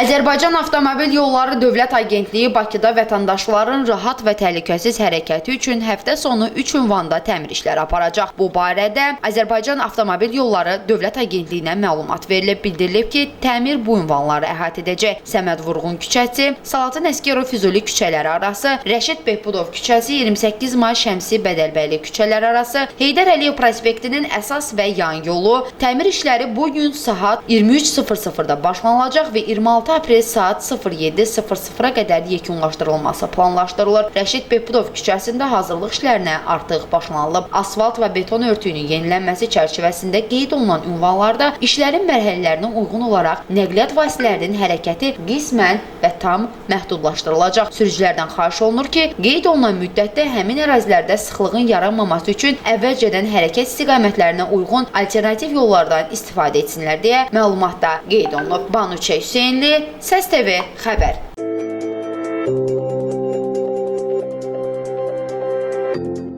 Azərbaycan Avtomobil Yolları Dövlət Agentliyi Bakıda vətəndaşların rahat və təhlükəsiz hərəkəti üçün həftə sonu 3 ünvanda təmir işləri aparacaq. Bu barədə Azərbaycan Avtomobil Yolları Dövlət Agentliyinə məlumat verilib. Bildirilib ki, təmir bu ünvanları əhatə edəcək. Səməd Vurğun küçəsi, Salatın Əsgərov Füzuli küçələri arası, Rəşid Behbudov küçəsi, 28 May Şəmsi Bədəlbəyli küçələri arası, Heydər Əliyev prospektinin əsas və yan yolu təmir işləri bu gün saat 23:00-da başlanılacaq və 26 aprel saat 07:00-a qədər yekunlaşdırılması planlaşdırılır. Rəşid Behbudov küçəsində hazırlıq işlərinə artıq başlanılıb. Asfalt və beton örtüyünün yenilənməsi çərçivəsində qeyd olunan ünvanlarda işlərin mərhələlərinə uyğun olaraq nəqliyyat vasitələrinin hərəkəti qismən və tam məhdudlaşdırılacaq. Sürücülərdən xahiş olunur ki, qeyd olunan müddətdə həmin ərazilərdə sıxlığın yaranmaması üçün əvvəlcədən hərəkət istiqamətlərinə uyğun alternativ yollardan istifadə etsinlər deyə məlumatda qeyd olunub. Banu Hüseynli, Səs TV xəbər.